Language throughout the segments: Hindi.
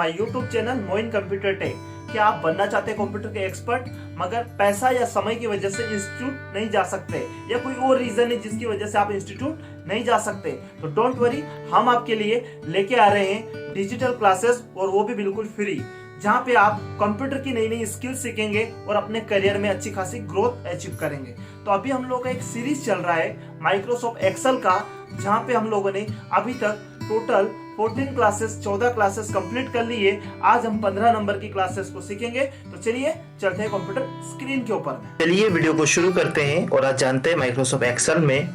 My YouTube channel Moin computer tech. क्या आप बनना चाहते हैं कंप्यूटर के एक्सपर्ट, मगर पैसा या समय की वजह से इंस्टीट्यूट नहीं जा सकते, या कोई और रीजन है जिसकी वजह से आप इंस्टीट्यूट नहीं जा सकते, तो डोंट वरी, हम आपके लिए लेके आ रहे हैं डिजिटल क्लासेस, और वो भी बिल्कुल फ्री, जहाँ पे आप कंप्यूटर की नई नई स्किल सीखेंगे और अपने करियर में अच्छी खासी ग्रोथ अचीव करेंगे। तो अभी हम लोगों का एक सीरीज चल रहा है माइक्रोसॉफ्ट एक्सेल का, जहाँ पे हम लोगों ने अभी तक टोटल 14 क्लासेस 14 क्लासेस कंप्लीट कर ली है। आज हम 15 नंबर की क्लासेस को सीखेंगे। तो चलिए चलते हैं कंप्यूटर स्क्रीन के ऊपर में। चलिए वीडियो को शुरू करते हैं और आज जानते हैं माइक्रोसॉफ्ट एक्सेल में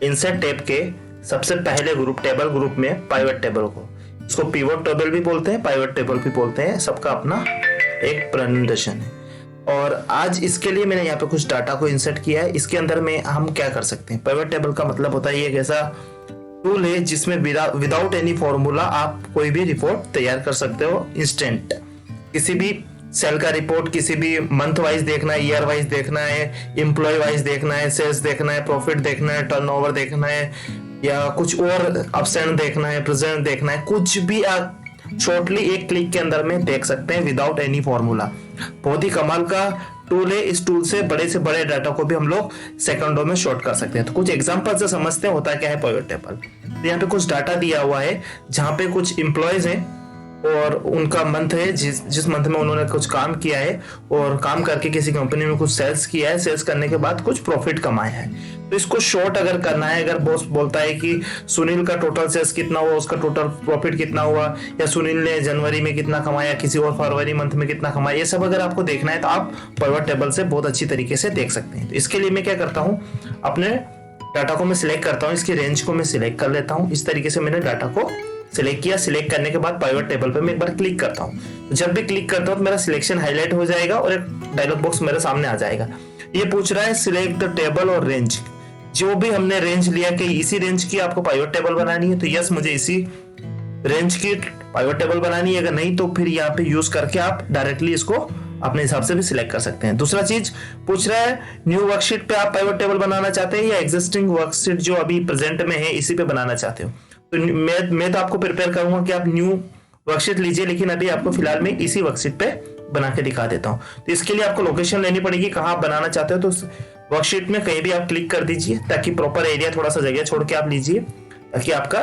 इंसर्ट टैब के सबसे पहले ग्रुप टेबल ग्रुप में पाइवट टेबल को, इसको पिवट टेबल भी बोलते हैं, पाइवट टेबल भी बोलते हैं, सबका अपना एक प्रोनाउंसिएशन है। और आज इसके लिए मैंने यहाँ पे कुछ डाटा को इंसर्ट किया है। इसके अंदर में हम क्या कर सकते हैं, पाइवट टेबल का मतलब होता है ये एक ऐसा टूल है जिसमें विदाउट एनी फॉर्मूला आप कोई भी रिपोर्ट तैयार कर सकते हो इंस्टेंट। किसी भी सेल का रिपोर्ट, किसी भी मंथ वाइज देखना है, ईयर वाइज देखना है, एम्प्लॉय वाइज देखना है, सेल्स देखना है, प्रॉफिट देखना है, टर्नओवर देखना है, या कुछ और अपसेंट देखना है, प्रेजेंट देखना है, कुछ भी आप शॉर्टली एक क्लिक के अंदर में देख सकते हैं विदाउट एनी फॉर्मूला। बहुत ही कमाल का टूल है। इस टूल से बड़े डाटा को भी हम लोग सेकंडों में शॉर्ट कर सकते हैं। तो कुछ एग्जांपल से समझते हैं होता क्या है पाइवट टेबल। तो यहाँ पे कुछ डाटा दिया हुआ है जहाँ पे कुछ एम्प्लॉयज हैं और उनका मंथ है, जिस मंथ में उन्होंने कुछ काम किया है और काम करके किसी कंपनी में कुछ सेल्स किया है, सेल्स करने के बाद कुछ प्रॉफिट कमाया है। तो इसको शॉर्ट अगर करना है, अगर बॉस बोलता है कि सुनील का टोटल सेल्स कितना हुआ, उसका टोटल प्रॉफिट कितना हुआ, या सुनील ने जनवरी में कितना कमाया, किसी और फरवरी मंथ में कितना कमाया, ये सब अगर आपको देखना है तो आप पाइवट टेबल से बहुत अच्छी तरीके से देख सकते हैं। तो इसके लिए मैं क्या करता हूँ, अपने डाटा को मैं सिलेक्ट करता हूँ, इसकी रेंज को मैं सिलेक्ट कर लेता हूँ। इस तरीके से मैंने डाटा को सिलेक्ट किया। सिलेक्ट करने के बाद पाइवट टेबल पे मैं एक बार क्लिक करता हूँ। तो जब भी क्लिक करता हूँ तो मेरा सिलेक्शन हाईलाइट हो जाएगा और एक डायलॉग बॉक्स मेरे सामने आ जाएगा। ये पूछ रहा है सिलेक्ट द टेबल और रेंज। जो भी हमने रेंज लिया कि इसी रेंज की आपको पाइवट टेबल बनानी है, तो यस मुझे इसी रेंज की पाइवट टेबल बनानी है। अगर नहीं तो फिर यहाँ पे यूज करके आप डायरेक्टली इसको अपने हिसाब से भी सिलेक्ट कर सकते हैं। दूसरा चीज पूछ रहा है न्यू वर्कशीट पे आप पाइवट टेबल बनाना चाहते हैं या एग्जिस्टिंग वर्कशीट जो अभी प्रेजेंट में है इसी पे बनाना चाहते हो। तो मैं तो आपको प्रिपेयर करूंगा कि आप न्यू वर्कशीट लीजिए, लेकिन अभी आपको फिलहाल मैं इसी वर्कशीट पे बना के दिखा देता हूँ। तो इसके लिए आपको लोकेशन लेनी पड़ेगी, कहाँ आप बनाना चाहते हो। तो वर्कशीट में कहीं भी आप क्लिक कर दीजिए ताकि प्रॉपर एरिया थोड़ा सा जगह छोड़ के आप लीजिए, ताकि आपका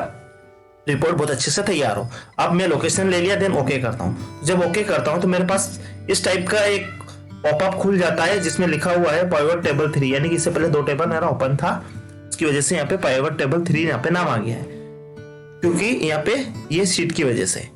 रिपोर्ट बहुत अच्छे से तैयार हो। अब मैं लोकेशन ले लिया, देन ओके करता हूँ। जब ओके करता हूँ तो मेरे पास इस टाइप का एक पॉपअप खुल जाता है जिसमें लिखा हुआ है पाइवट टेबल 3, यानी कि इससे पहले 2 टेबल मेरा ओपन था, इसकी वजह से यहाँ पे पाइवट टेबल 3 यहाँ पे नाम आ गया है, क्योंकि यहाँ पे ये शीट की वजह से।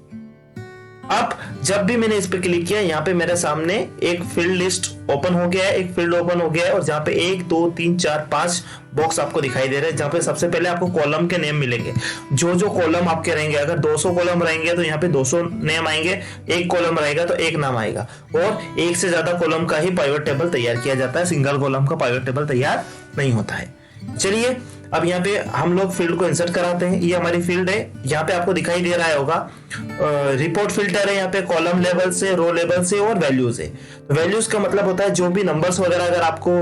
अब जब भी मैंने इस पे क्लिक किया, यहाँ पे मेरे सामने एक फील्ड लिस्ट ओपन हो गया है, एक फील्ड ओपन हो गया है, और जहाँ पे 1 2 3 4 5 बॉक्स आपको दिखाई दे रहे हैं, जहाँ पे सबसे पहले आपको कॉलम के नेम मिलेंगे। जो कॉलम आपके रहेंगे, अगर 200 कॉलम रहेंगे तो यहाँ पे 200 नेम आएंगे, 1 कॉलम रहेगा तो 1 नाम आएगा, और 1 से ज्यादा कॉलम का ही पाइवट टेबल तैयार किया जाता है, सिंगल कॉलम का पाइवट टेबल तैयार नहीं होता है। चलिए अब यहाँ पे हम लोग फील्ड को इंसर्ट कराते हैं। ये हमारी फील्ड है, यहाँ पे आपको दिखाई दे रहा होगा रिपोर्ट फिल्टर है, यहाँ पे कॉलम लेवल से, रो लेवल से और वैल्यूज है। तो वैल्यूज का मतलब होता है जो भी नंबर्स वगैरह अगर आपको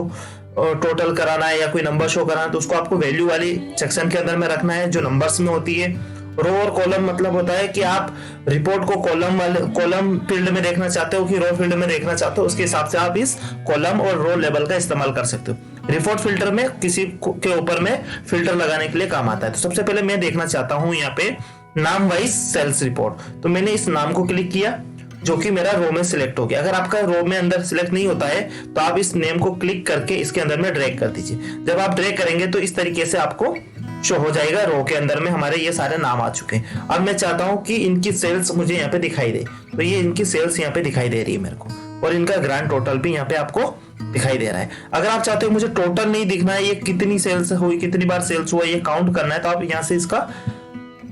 टोटल कराना है या कोई नंबर शो कराना है तो उसको आपको वैल्यू वाली सेक्शन के अंदर में रखना है जो नंबर्स में होती है। रो और कॉलम मतलब होता है कि आप रिपोर्ट को कॉलम फील्ड में देखना चाहते हो कि रो फील्ड में देखना चाहते हो, उसके हिसाब से आप इस कॉलम और रो लेवल का इस्तेमाल कर सकते हो। रिपोर्ट फिल्टर में किसी के ऊपर में फिल्टर लगाने के लिए काम आता है। तो सबसे पहले मैं देखना चाहता हूं यहाँ पे नाम वाइज सेल्स रिपोर्ट, तो मैंने इस नाम को क्लिक किया जो कि मेरा रो में सिलेक्ट हो गया। अगर आपका रो में अंदर सिलेक्ट नहीं होता है तो आप इस नेम को क्लिक करके इसके अंदर में ड्रैग कर दीजिए। जब आप ड्रैग करेंगे तो इस तरीके से आपको शो हो जाएगा, रो के अंदर में हमारे ये सारे नाम आ चुके हैं। अब मैं चाहता हूं कि इनकी सेल्स मुझे यहाँ पे दिखाई दे, तो ये इनकी सेल्स यहाँ पे दिखाई दे रही है मेरे को, और इनका ग्रांड टोटल भी यहाँ पे आपको दिखाई दे रहा है। अगर आप चाहते हो मुझे टोटल नहीं दिखना है, ये कितनी सेल्स हुई, कितनी बार सेल्स हुआ, ये काउंट करना है, तो आप यहाँ से इसका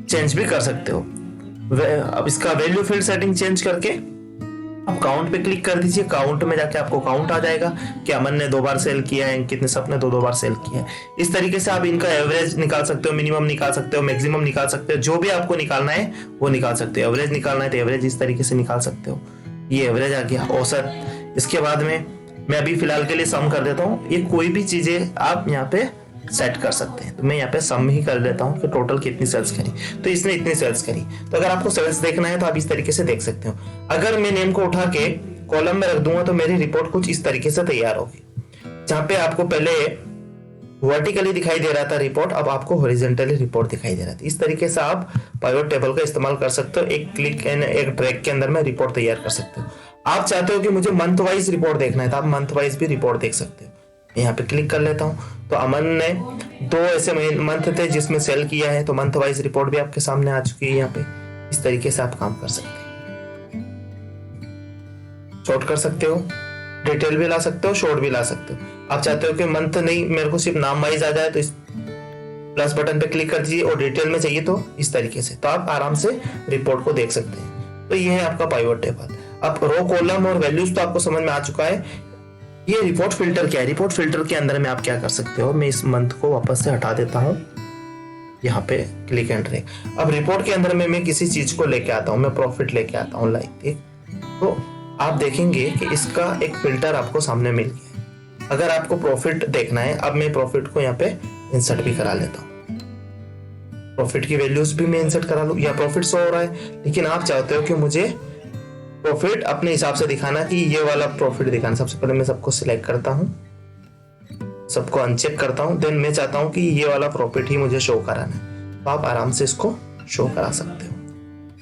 चेंज भी कर सकते हो। अब इसका वैल्यू फील्ड सेटिंग चेंज करके आप काउंट पे क्लिक कर दीजिए। काउंट में जाके आपको काउंट आ जाएगा कि अमन ने 2 बार सेल किया है, कितने सबने 2 बार सेल किया है। इस तरीके से आप इनका एवरेज निकाल सकते हो, मिनिमम निकाल सकते हो, मैक्सिमम निकाल सकते हो, जो भी आपको निकालना है वो निकाल सकते हो। एवरेज निकालना है तो एवरेज इस तरीके से निकाल सकते हो। ये एवरेज आ गया, औसत। इसके बाद में मैं अभी फिलहाल के लिए सम कर देता हूँ। ये कोई भी चीजें आप यहाँ पे सेट कर सकते हैं। तो मैं यहाँ पे सम ही कर लेता हूँ कि टोटल कितनी सेल्स करी, तो इसने इतनी सेल्स करी। तो अगर आपको सेल्स देखना है तो आप इस तरीके से देख सकते हो। अगर मैं नेम को उठा के कॉलम में रख दूंगा तो मेरी रिपोर्ट कुछ इस तरीके से तैयार होगी। जहां पे आपको पहले वर्टिकली दिखाई दे रहा था रिपोर्ट, अब आपको हॉरिजॉन्टली रिपोर्ट दिखाई दे रहा था। इस तरीके से आप पाइवट टेबल का इस्तेमाल कर सकते हो। एक क्लिक एंड एक ड्रैग के अंदर में रिपोर्ट तैयार कर सकते हो। आप चाहते हो कि मुझे मंथ वाइज रिपोर्ट देखना है तो आप मंथ वाइज भी रिपोर्ट देख सकते हो। यहाँ पे क्लिक कर लेता हूँ तो अमन ने 2 ऐसे मंथ थे जिसमें सेल किया है, तो मंथ वाइज रिपोर्ट भी आपके सामने आ चुकी है। यहाँ पे इस तरीके से आप काम कर सकते हैं। शॉर्ट कर सकते हो, डिटेल भी ला सकते हो, शॉर्ट भी ला सकते हो। आप चाहते हो कि मंथ नहीं, मेरे को सिर्फ नाम वाइज आ जाए, तो इस प्लस बटन पे क्लिक कर दीजिए, और डिटेल में चाहिए तो इस तरीके से, तो आप आराम से रिपोर्ट को देख सकते हैं। तो ये है आपका पाइवट टेबल। अब रो कॉलम और वैल्यूज तो आपको समझ में आ चुका है। ये रिपोर्ट फिल्टर क्या है? रिपोर्ट फिल्टर के अंदर में आप क्या कर सकते हो, मैं इस मंथ को वापस से हटा देता हूँ, यहाँ पे क्लिक एंड ड्रैग। अब रिपोर्ट के अंदर में मैं किसी चीज को लेके आता हूँ, मैं प्रॉफिट लेके आता हूँ लाइक, तो आप देखेंगे कि इसका एक फिल्टर आपको सामने मिल गया। अगर आपको प्रॉफिट देखना है, अब मैं प्रॉफिट को यहाँ पे इंसर्ट भी करा लेता हूँ। प्रॉफिट की वैल्यूज भी मैं इंसर्ट करा लूँ, या प्रॉफिट शो हो रहा है, लेकिन आप चाहते हो कि मुझे प्रॉफिट अपने हिसाब से दिखाना, कि ये वाला प्रॉफिट दिखाना। सबसे पहले मैं सबको सिलेक्ट करता हूँ, सबको अनचेक करता हूँ, देन मैं चाहता हूँ कि ये वाला प्रॉफिट ही मुझे शो कराना है, तो आप आराम से इसको शो करा सकते हो।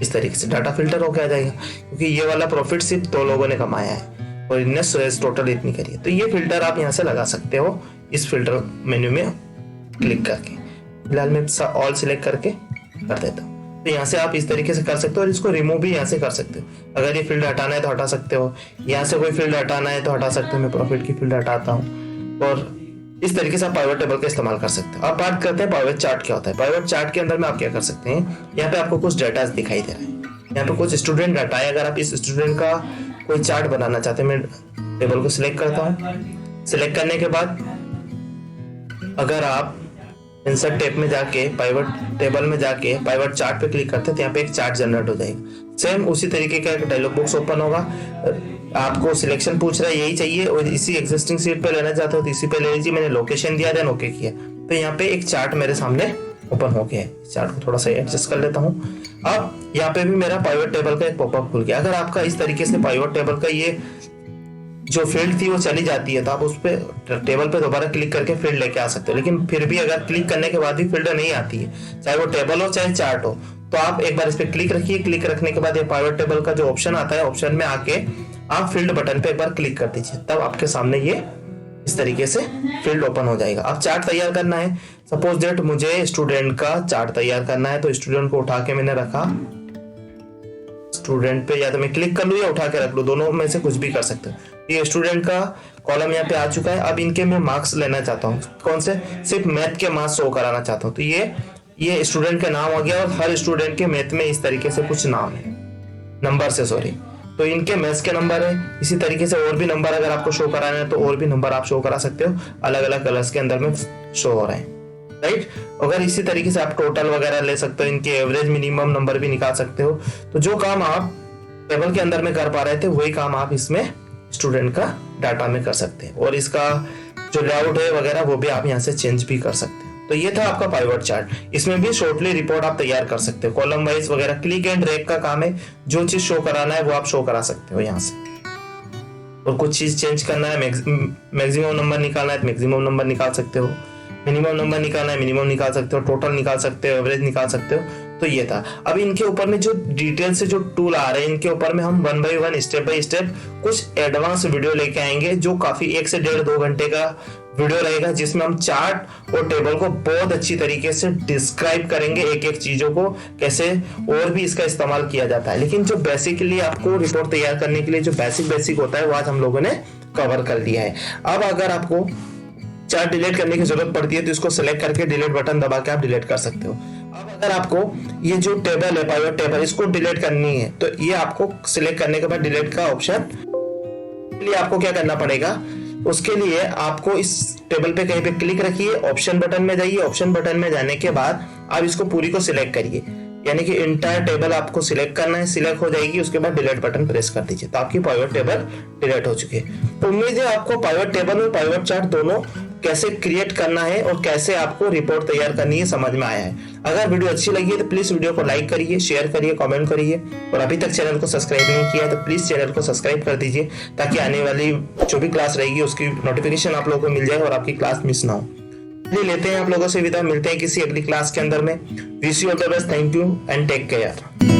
इस तरीके से डाटा फिल्टर होकर आ जाएगा, क्योंकि ये वाला प्रॉफिट सिर्फ 2 लोगों ने कमाया है और इनने सेल्स टोटल इतनी करी है। तो ये फिल्टर आप यहाँ से लगा सकते हो इस फिल्टर मेन्यू में क्लिक करके। फिलहाल मैं ऑल सिलेक्ट करके कर देता हूँ। तो यहाँ से आप इस तरीके से कर सकते हो, और इसको रिमूव भी यहाँ से कर सकते हो। अगर ये फील्ड हटाना है तो हटा सकते हो, यहाँ से कोई फील्ड हटाना है तो हटा सकते हो। मैं प्रॉफिट की फील्ड हटाता हूँ, और इस तरीके से आप पाइवट टेबल का इस्तेमाल कर सकते हो। अब बात करते हैं पाइवट चार्ट क्या होता है। पाइवट चार्ट के अंदर में आप क्या कर सकते हैं, यहाँ पे आपको कुछ डाटा दिखाई दे रहा है, यहाँ पे कुछ स्टूडेंट डाटा है। अगर आप इस स्टूडेंट का कोई चार्ट बनाना चाहते हैं, मैं टेबल को सिलेक्ट करता हूँ। सिलेक्ट करने के बाद अगर आप इंसर्ट टैब में जाके पाइवट टेबल में जाके पाइवट चार्ट पे क्लिक करते हैं, तो यहाँ पे एक चार्ट जनरेट हो जाएगा। सेम उसी तरीके का एक डायलॉग बॉक्स ओपन होगा। आपको सिलेक्शन पूछ रहा है, यही चाहिए और इसी एग्जिस्टिंग सीट पे लेना चाहते हो तो इसी पे ले लीजिए। मैंने लोकेशन दिया, देन ओके किया, तो यहाँ पे एक चार्ट मेरे सामने ओपन हो गया है। चार्ट को थोड़ा सा एडजस्ट कर लेता हूँ। अब यहाँ पे भी मेरा पाइवट टेबल का एक पॉपअप खुल गया। अगर आपका इस तरीके से पाइवट टेबल का ये जो फील्ड थी वो चली जाती है, तो आप उस पे टेबल पे दोबारा क्लिक करके फील्ड लेके आ सकते हो। लेकिन फिर भी अगर क्लिक करने के बाद भी फील्ड नहीं आती है, चाहे वो टेबल हो चाहे चार्ट हो, तो आप एक बार इस पे क्लिक रखिए। क्लिक रखने के बाद ये पाइवट टेबल का जो ऑप्शन आता है, ऑप्शन में आके आप फील्ड बटन पे एक बार क्लिक कर दीजिए, तब आपके सामने ये इस तरीके से फील्ड ओपन हो जाएगा। अब चार्ट तैयार करना है, सपोज दैट मुझे स्टूडेंट का चार्ट तैयार करना है, तो स्टूडेंट को उठा के मैंने रखा स्टूडेंट पे, या तो मैं क्लिक कर लूं या उठा के रख लूं, दोनों में से कुछ भी कर सकते हो। ये स्टूडेंट का कॉलम यहाँ पे आ चुका है। अब इनके मैं मार्क्स लेना चाहता हूँ, कौन से, सिर्फ मैथ के मार्क्स शो कराना चाहता हूँ। तो ये स्टूडेंट का नाम हो गया, और हर स्टूडेंट के मैथ में इस तरीके से कुछ नाम है, नंबर से सॉरी, तो इनके मैथ्स के नंबर है। इसी तरीके से और भी नंबर अगर आपको शो कराना है तो और भी नंबर आप शो करा सकते हो, अलग अलग कलर्स के अंदर में शो हो रहे हैं, राइट। अगर इसी तरीके से आप टोटल वगैरह ले सकते हो, इनके एवरेज मिनिमम नंबर भी निकाल सकते हो। तो जो काम आप टेबल के अंदर में कर पा रहे थे, वही काम आप इसमें स्टूडेंट का डाटा में कर सकते हैं, और इसका जो लेआउट है वगैरह वो भी आप यहाँ से चेंज भी कर सकते हैं। तो ये था आपका पाइवट चार्ट। इसमें भी शॉर्टली रिपोर्ट आप तैयार कर सकते हो, कॉलम वाइज वगैरह। क्लिक एंड ड्रैग का काम है, जो चीज शो कराना है वो आप शो करा सकते हो यहाँ से, और कुछ चीज चेंज करना है, मैक्सिमम नंबर निकालना है तो मैक्सिमम नंबर निकाल सकते हो, मिनिमम नंबर निकालना है मिनिमम निकाल सकते हो, टोटल निकाल सकते हो, एवरेज निकाल सकते हो। तो ये था। अब इनके ऊपर में जो डिटेल से जो टूल आ रहे हैं, इनके ऊपर में हम 1 बाय 1 स्टेप बाय स्टेप कुछ एडवांस वीडियो लेके आएंगे, जो काफी 1 से 1.5-2 घंटे का वीडियो रहेगा, जिसमें हम चार्ट और टेबल को बहुत अच्छी तरीके से डिस्क्राइब करेंगे, एक एक चीजों को कैसे और भी इसका इस्तेमाल किया जाता है। लेकिन जो बेसिकली आपको रिपोर्ट तैयार करने के लिए जो बेसिक होता है, वो आज हम लोगों ने कवर कर लिया है। अब अगर आपको चार्ट डिलीट करने की जरूरत पड़ती है तो इसको सिलेक्ट करके डिलीट बटन दबा के आप डिलीट कर सकते हो। अब अगर आपको ये जो टेबल है, पाइवट टेबल, इसको डिलीट करनी है, तो ये आपको सिलेक्ट करने के बाद डिलीट का ऑप्शन के लिए आपको क्या करना पड़ेगा, उसके लिए आपको इस टेबल पे कहीं पे क्लिक रखिए, ऑप्शन बटन में जाइए। ऑप्शन बटन में जाने के बाद आप इसको पूरी को सिलेक्ट करिए, यानी कि इंटायर टेबल आपको सिलेक्ट करना है। सिलेक्ट हो जाएगी, उसके बाद डिलीट बटन प्रेस कर दीजिए, तो आपकी पाइवट टेबल डिलीट हो चुकी है। तो उम्मीद है आपको पाइवट टेबल और पाइवट चार्ट दोनों कैसे क्रिएट करना है और कैसे आपको रिपोर्ट तैयार करनी है समझ में आया है। अगर वीडियो अच्छी लगी है तो प्लीज वीडियो को लाइक करिए, शेयर करिए, कमेंट करिए और अभी तक चैनल को सब्सक्राइब नहीं किया है तो प्लीज चैनल को सब्सक्राइब कर दीजिए ताकि आने वाली जो भी क्लास रहेगी उसकी नोटिफिकेशन आप लोगों को मिल जाए और आपकी क्लास मिस ना हो। लेते हैं आप लोगों से विदा, मिलते हैं किसी अगली क्लास के अंदर में। Wish you all the best, thank you and take care.